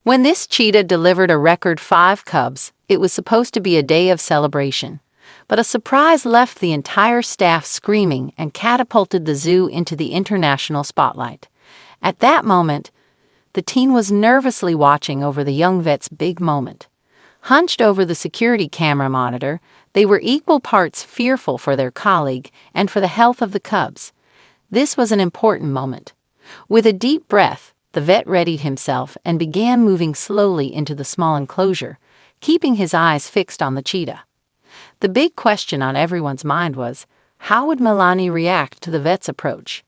When this cheetah delivered a record 5 cubs, it was supposed to be a day of celebration. But a surprise left the entire staff screaming and catapulted the zoo into the international spotlight. At that moment, the teen was nervously watching over the young vet's big moment. Hunched over the security camera monitor, they were equal parts fearful for their colleague and for the health of the cubs. This was an important moment. With a deep breath, the vet readied himself and began moving slowly into the small enclosure, keeping his eyes fixed on the cheetah. The big question on everyone's mind was, how would Milani react to the vet's approach?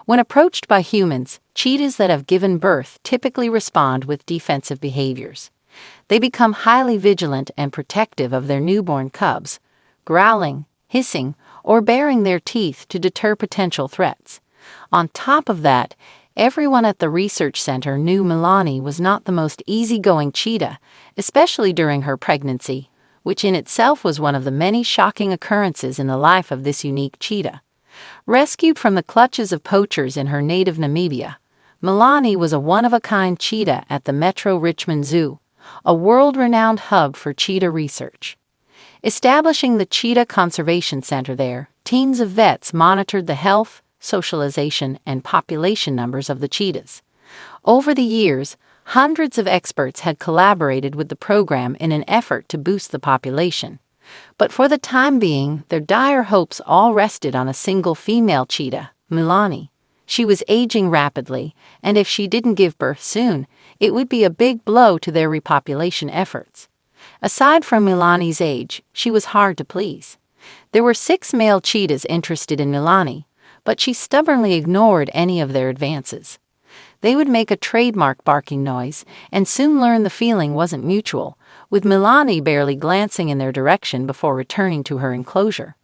When approached by humans, cheetahs that have given birth typically respond with defensive behaviors. They become highly vigilant and protective of their newborn cubs, growling, hissing, or baring their teeth to deter potential threats. On top of that, everyone at the research center knew Milani was not the most easygoing cheetah, especially during her pregnancy, which in itself was one of the many shocking occurrences in the life of this unique cheetah. Rescued from the clutches of poachers in her native Namibia, Milani was a one-of-a-kind cheetah at the Metro Richmond Zoo, a world-renowned hub for cheetah research. Establishing the Cheetah Conservation Center there, teams of vets monitored the health, socialization, and population numbers of the cheetahs. Over the years, hundreds of experts had collaborated with the program in an effort to boost the population. But for the time being, their dire hopes all rested on a single female cheetah, Milani. She was aging rapidly, and if she didn't give birth soon, it would be a big blow to their repopulation efforts. Aside from Milani's age, she was hard to please. There were 6 male cheetahs interested in Milani, but she stubbornly ignored any of their advances. They would make a trademark barking noise and soon learn the feeling wasn't mutual, with Milani barely glancing in their direction before returning to her enclosure.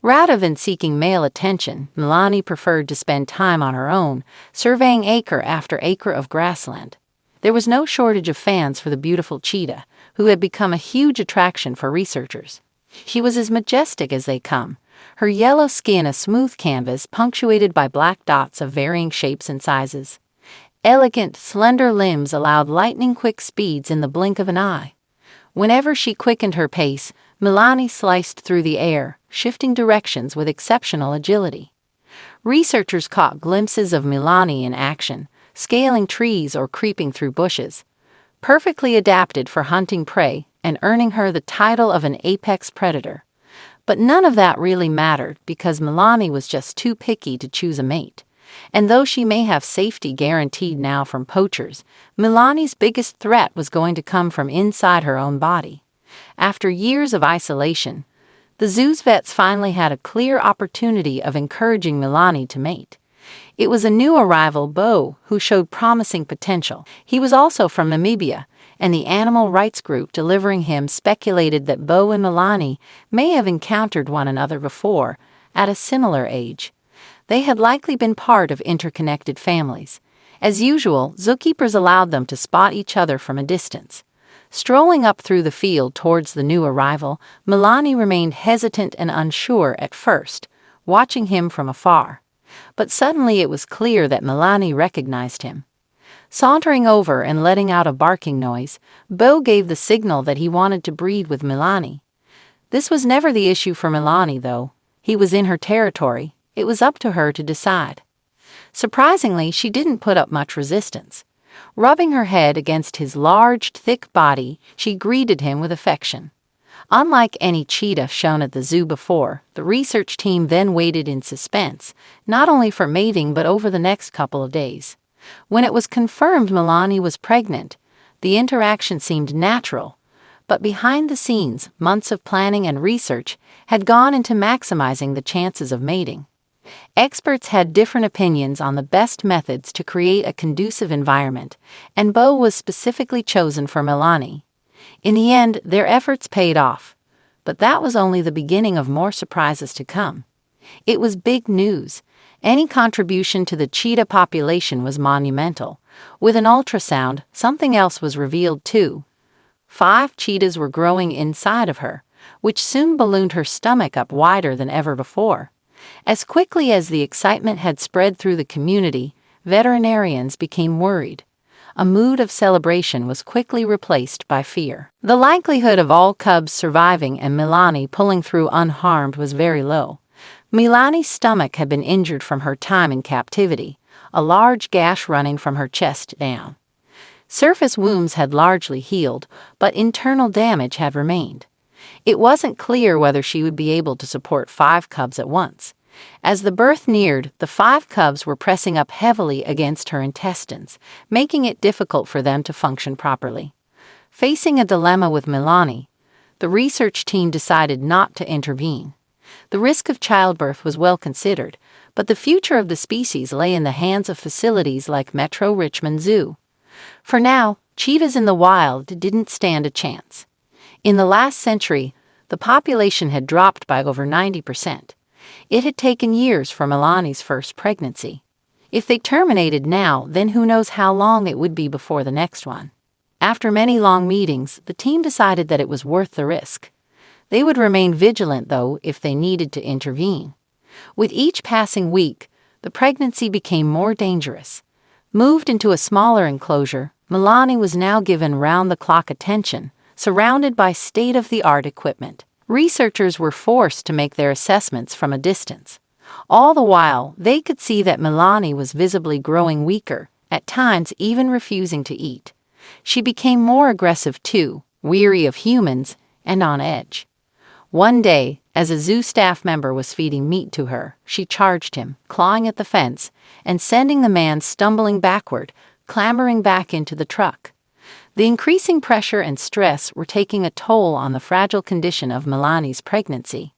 Rather than seeking male attention, Milani preferred to spend time on her own, surveying acre after acre of grassland. There was no shortage of fans for the beautiful cheetah, who had become a huge attraction for researchers. She was as majestic as they come, her yellow skin a smooth canvas punctuated by black dots of varying shapes and sizes. Elegant, slender limbs allowed lightning-quick speeds in the blink of an eye. Whenever she quickened her pace, Milani sliced through the air, shifting directions with exceptional agility. Researchers caught glimpses of Milani in action, scaling trees or creeping through bushes, perfectly adapted for hunting prey and earning her the title of an apex predator. But none of that really mattered because Milani was just too picky to choose a mate. And though she may have safety guaranteed now from poachers, Milani's biggest threat was going to come from inside her own body. After years of isolation, the zoo's vets finally had a clear opportunity of encouraging Milani to mate. It was a new arrival, Bo, who showed promising potential. He was also from Namibia, and the animal rights group delivering him speculated that Bo and Milani may have encountered one another before, at a similar age. They had likely been part of interconnected families. As usual, zookeepers allowed them to spot each other from a distance. Strolling up through the field towards the new arrival, Milani remained hesitant and unsure at first, watching him from afar. But suddenly it was clear that Milani recognized him. Sauntering over and letting out a barking noise, Bo gave the signal that he wanted to breed with Milani. This was never the issue for Milani, though. He was in her territory. It was up to her to decide. Surprisingly, she didn't put up much resistance. Rubbing her head against his large, thick body, she greeted him with affection. Unlike any cheetah shown at the zoo before, the research team then waited in suspense, not only for mating but over the next couple of days. When it was confirmed Milani was pregnant, the interaction seemed natural, but behind the scenes, months of planning and research had gone into maximizing the chances of mating. Experts had different opinions on the best methods to create a conducive environment, and Bo was specifically chosen for Milani. In the end, their efforts paid off, but that was only the beginning of more surprises to come. It was big news. Any contribution to the cheetah population was monumental. With an ultrasound, something else was revealed too. 5 cheetahs were growing inside of her, which soon ballooned her stomach up wider than ever before. As quickly as the excitement had spread through the community, veterinarians became worried. A mood of celebration was quickly replaced by fear. The likelihood of all cubs surviving and Milani pulling through unharmed was very low. Milani's stomach had been injured from her time in captivity, a large gash running from her chest down. Surface wounds had largely healed, but internal damage had remained. It wasn't clear whether she would be able to support 5 cubs at once. As the birth neared, the 5 cubs were pressing up heavily against her intestines, making it difficult for them to function properly. Facing a dilemma with Milani, the research team decided not to intervene. The risk of childbirth was well considered, but the future of the species lay in the hands of facilities like Metro Richmond Zoo. For now, cheetahs in the wild didn't stand a chance. In the last century, the population had dropped by over 90%. It had taken years for Milani's first pregnancy. If they terminated now, then who knows how long it would be before the next one. After many long meetings, the team decided that it was worth the risk. They would remain vigilant, though, if they needed to intervene. With each passing week, the pregnancy became more dangerous. Moved into a smaller enclosure, Milani was now given round-the-clock attention, surrounded by state-of-the-art equipment. Researchers were forced to make their assessments from a distance. All the while, they could see that Milani was visibly growing weaker, at times even refusing to eat. She became more aggressive too, weary of humans and on edge. One day, as a zoo staff member was feeding meat to her, she charged him, clawing at the fence, and sending the man stumbling backward, clambering back into the truck. The increasing pressure and stress were taking a toll on the fragile condition of Milani's pregnancy.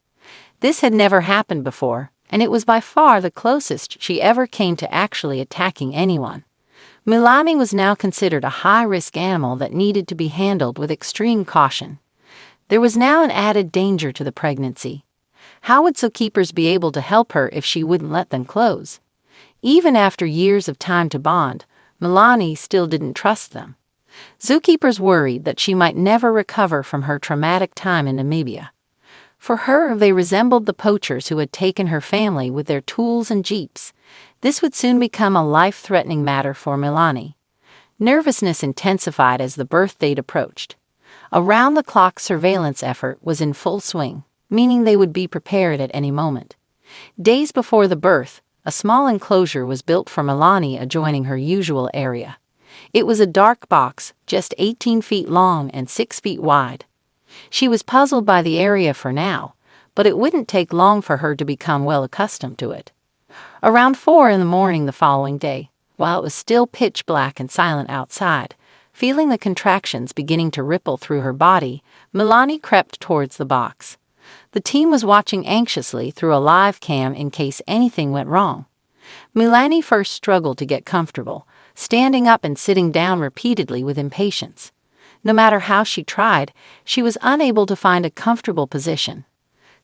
This had never happened before, and it was by far the closest she ever came to actually attacking anyone. Milani was now considered a high-risk animal that needed to be handled with extreme caution. There was now an added danger to the pregnancy. How would zookeepers be able to help her if she wouldn't let them close? Even after years of time to bond, Milani still didn't trust them. Zookeepers worried that she might never recover from her traumatic time in Namibia. For her, they resembled the poachers who had taken her family with their tools and jeeps. This would soon become a life-threatening matter for Milani. Nervousness intensified as the birth date approached. A round-the-clock surveillance effort was in full swing, meaning they would be prepared at any moment. Days before the birth, a small enclosure was built for Milani adjoining her usual area. It was a dark box, just 18 feet long and 6 feet wide. She was puzzled by the area for now, but it wouldn't take long for her to become well accustomed to it. Around 4 a.m. the following day, while it was still pitch black and silent outside, feeling the contractions beginning to ripple through her body, Milani crept towards the box. The team was watching anxiously through a live cam in case anything went wrong. Milani first struggled to get comfortable, standing up and sitting down repeatedly with impatience. No matter how she tried, she was unable to find a comfortable position.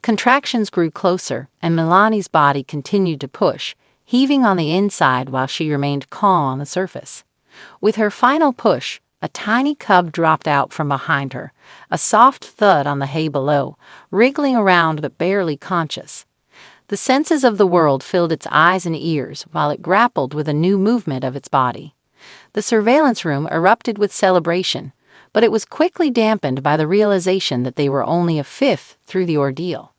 Contractions grew closer, and Milani's body continued to push, heaving on the inside while she remained calm on the surface. With her final push, a tiny cub dropped out from behind her, a soft thud on the hay below, wriggling around but barely conscious. The senses of the world filled its eyes and ears while it grappled with a new movement of its body. The surveillance room erupted with celebration, but it was quickly dampened by the realization that they were only a fifth through the ordeal.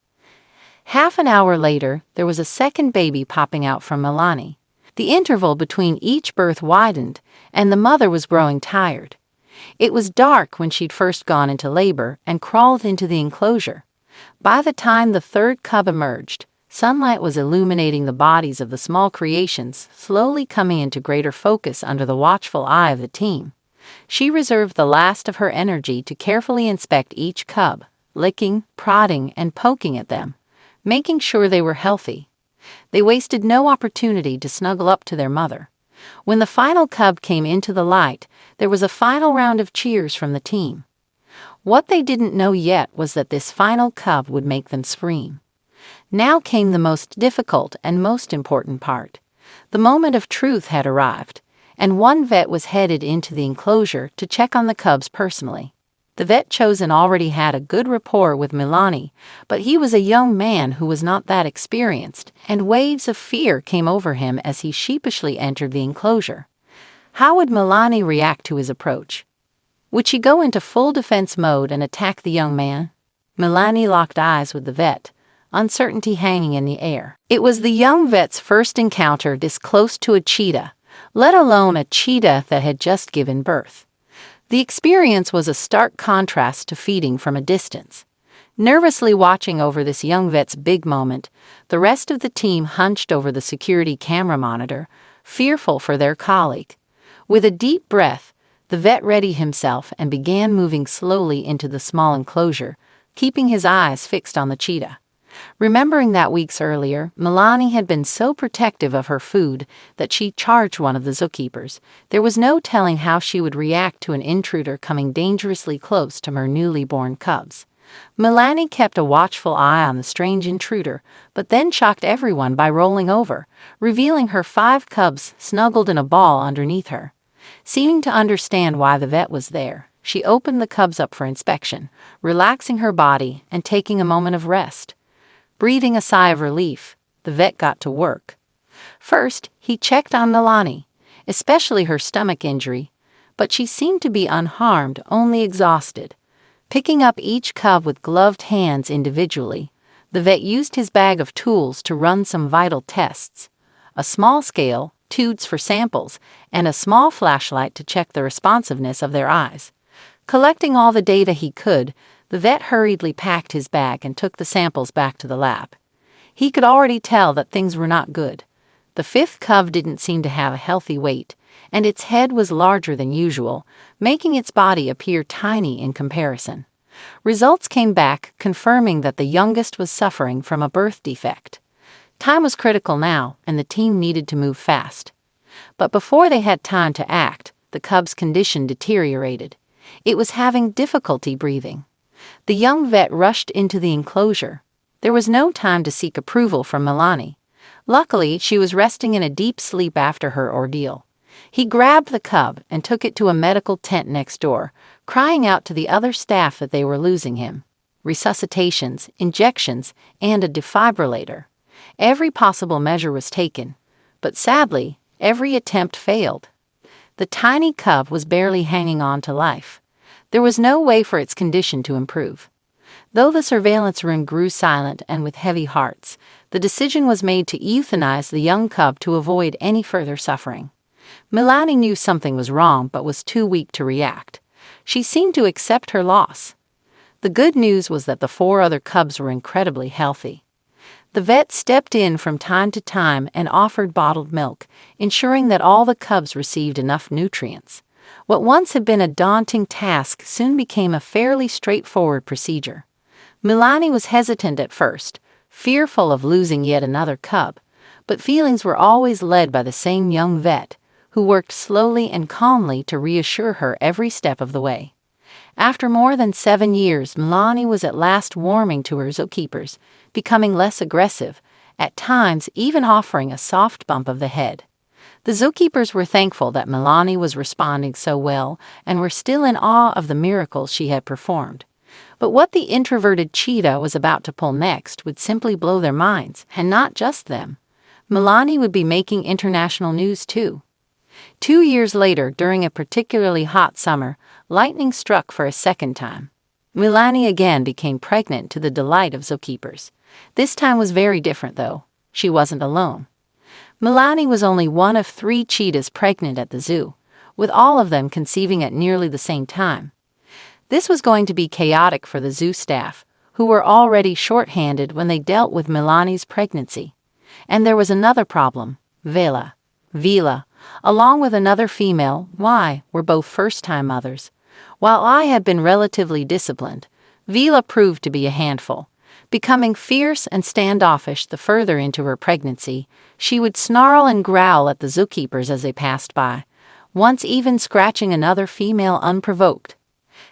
Half an hour later, there was a second baby popping out from Milani. The interval between each birth widened, and the mother was growing tired. It was dark when she'd first gone into labor and crawled into the enclosure. By the time the third cub emerged, sunlight was illuminating the bodies of the small creations, slowly coming into greater focus under the watchful eye of the team. She reserved the last of her energy to carefully inspect each cub, licking, prodding, and poking at them, making sure they were healthy. They wasted no opportunity to snuggle up to their mother. When the final cub came into the light, there was a final round of cheers from the team. What they didn't know yet was that this final cub would make them scream. Now came the most difficult and most important part. The moment of truth had arrived, and one vet was headed into the enclosure to check on the cubs personally. The vet chosen already had a good rapport with Milani, but he was a young man who was not that experienced, and waves of fear came over him as he sheepishly entered the enclosure. How would Milani react to his approach? Would she go into full defense mode and attack the young man? Milani locked eyes with the vet, uncertainty hanging in the air. It was the young vet's first encounter this close to a cheetah, let alone a cheetah that had just given birth. The experience was a stark contrast to feeding from a distance. Nervously watching over this young vet's big moment, the rest of the team hunched over the security camera monitor, fearful for their colleague. With a deep breath, the vet readied himself and began moving slowly into the small enclosure, keeping his eyes fixed on the cheetah. Remembering that weeks earlier, Milani had been so protective of her food that she charged one of the zookeepers. There was no telling how she would react to an intruder coming dangerously close to her newly born cubs. Milani kept a watchful eye on the strange intruder, but then shocked everyone by rolling over, revealing her 5 cubs snuggled in a ball underneath her. Seeming to understand why the vet was there, she opened the cubs up for inspection, relaxing her body and taking a moment of rest. Breathing a sigh of relief, the vet got to work. First, he checked on Milani, especially her stomach injury, but she seemed to be unharmed, only exhausted. Picking up each cub with gloved hands individually, the vet used his bag of tools to run some vital tests. A small scale, tubes for samples, and a small flashlight to check the responsiveness of their eyes. Collecting all the data he could, the vet hurriedly packed his bag and took the samples back to the lab. He could already tell that things were not good. The 5th cub didn't seem to have a healthy weight, and its head was larger than usual, making its body appear tiny in comparison. Results came back confirming that the youngest was suffering from a birth defect. Time was critical now, and the team needed to move fast. But before they had time to act, the cub's condition deteriorated. It was having difficulty breathing. The young vet rushed into the enclosure. There was no time to seek approval from Milani. Luckily, she was resting in a deep sleep after her ordeal. He grabbed the cub and took it to a medical tent next door, crying out to the other staff that they were losing him. Resuscitations, injections, and a defibrillator. Every possible measure was taken, but sadly, every attempt failed. The tiny cub was barely hanging on to life. There was no way for its condition to improve. Though the surveillance room grew silent and with heavy hearts, the decision was made to euthanize the young cub to avoid any further suffering. Milani knew something was wrong but was too weak to react. She seemed to accept her loss. The good news was that the 4 other cubs were incredibly healthy. The vet stepped in from time to time and offered bottled milk, ensuring that all the cubs received enough nutrients. What once had been a daunting task soon became a fairly straightforward procedure. Milani was hesitant at first, fearful of losing yet another cub, but feelings were always led by the same young vet, who worked slowly and calmly to reassure her every step of the way. After more than 7 years, Milani was at last warming to her zookeepers, becoming less aggressive, at times even offering a soft bump of the head. The zookeepers were thankful that Milani was responding so well and were still in awe of the miracles she had performed. But what the introverted cheetah was about to pull next would simply blow their minds, and not just them. Milani would be making international news too. 2 years later, during a particularly hot summer, lightning struck for a second time. Milani again became pregnant to the delight of zookeepers. This time was very different though. She wasn't alone. Milani was only one of 3 cheetahs pregnant at the zoo, with all of them conceiving at nearly the same time. This was going to be chaotic for the zoo staff, who were already short-handed when they dealt with Milani's pregnancy. And there was another problem. Vela, along with another female, were both first-time mothers. While I had been relatively disciplined, Vela proved to be a handful. Becoming fierce and standoffish the further into her pregnancy, she would snarl and growl at the zookeepers as they passed by, once even scratching another female unprovoked.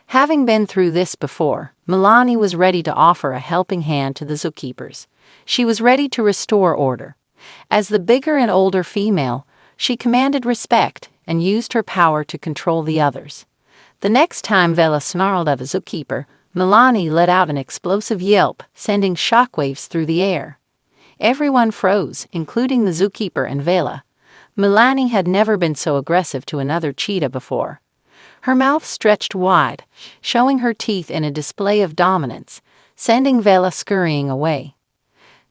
Having been through this before, Milani was ready to offer a helping hand to the zookeepers. She was ready to restore order. As the bigger and older female, she commanded respect and used her power to control the others. The next time Vela snarled at a zookeeper, Milani let out an explosive yelp, sending shockwaves through the air. Everyone froze, including the zookeeper and Vela. Milani had never been so aggressive to another cheetah before. Her mouth stretched wide, showing her teeth in a display of dominance, sending Vela scurrying away.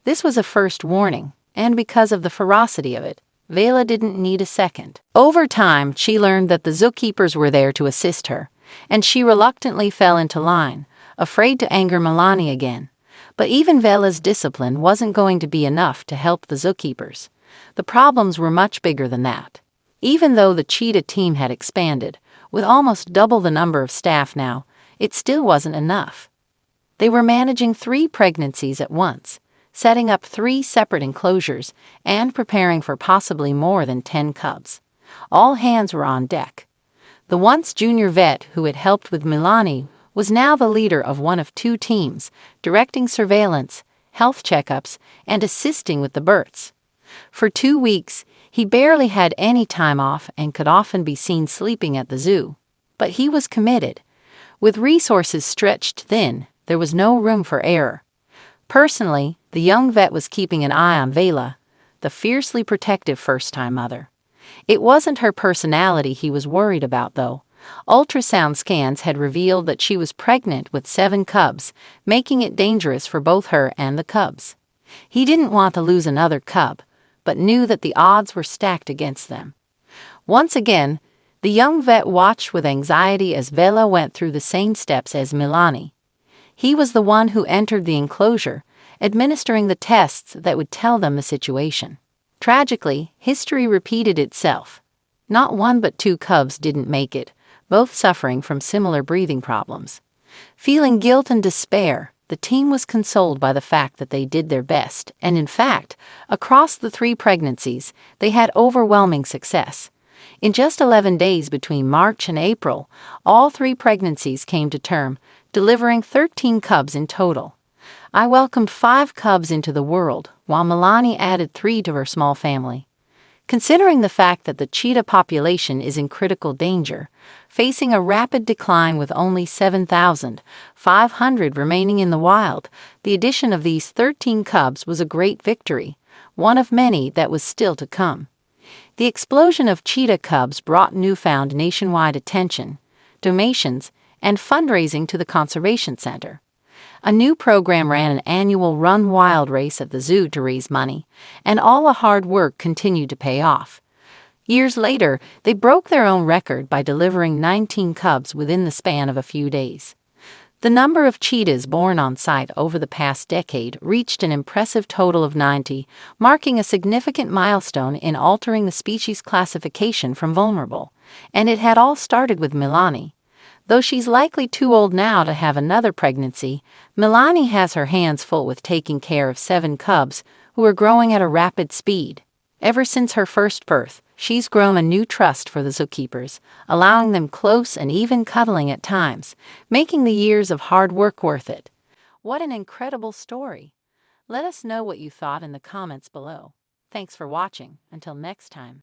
This was a first warning, and because of the ferocity of it, Vela didn't need a second. Over time, she learned that the zookeepers were there to assist her, and she reluctantly fell into line, afraid to anger Milani again. But even Vela's discipline wasn't going to be enough to help the zookeepers. The problems were much bigger than that. Even though the cheetah team had expanded, with almost double the number of staff now, it still wasn't enough. They were managing 3 pregnancies at once, setting up 3 separate enclosures, and preparing for possibly more than 10 cubs. All hands were on deck. The once junior vet who had helped with Milani was now the leader of one of 2 teams, directing surveillance, health checkups, and assisting with the births. For 2 weeks, he barely had any time off and could often be seen sleeping at the zoo. But he was committed. With resources stretched thin, there was no room for error. Personally, the young vet was keeping an eye on Vela, the fiercely protective first-time mother. It wasn't her personality he was worried about, though. Ultrasound scans had revealed that she was pregnant with 7 cubs, making it dangerous for both her and the cubs. He didn't want to lose another cub, but knew that the odds were stacked against them. Once again, the young vet watched with anxiety as Vela went through the same steps as Milani. He was the one who entered the enclosure, administering the tests that would tell them the situation. Tragically, history repeated itself. Not 1 but 2 cubs didn't make it, both suffering from similar breathing problems. Feeling guilt and despair, the team was consoled by the fact that they did their best, and in fact, across the 3 pregnancies, they had overwhelming success. In just 11 days between March and April, all 3 pregnancies came to term, delivering 13 cubs in total. I welcomed 5 cubs into the world, while Milani added 3 to her small family. Considering the fact that the cheetah population is in critical danger, facing a rapid decline with only 7,500 remaining in the wild, the addition of these 13 cubs was a great victory, one of many that was still to come. The explosion of cheetah cubs brought newfound nationwide attention, donations, and fundraising to the Conservation Center. A new program ran an annual Run Wild race at the zoo to raise money, and all the hard work continued to pay off. Years later, they broke their own record by delivering 19 cubs within the span of a few days. The number of cheetahs born on site over the past decade reached an impressive total of 90, marking a significant milestone in altering the species classification from vulnerable. And it had all started with Milani. Though she's likely too old now to have another pregnancy, Milani has her hands full with taking care of 7 cubs who are growing at a rapid speed. Ever since her first birth, she's grown a new trust for the zookeepers, allowing them close and even cuddling at times, making the years of hard work worth it. What an incredible story! Let us know what you thought in the comments below. Thanks for watching. Until next time.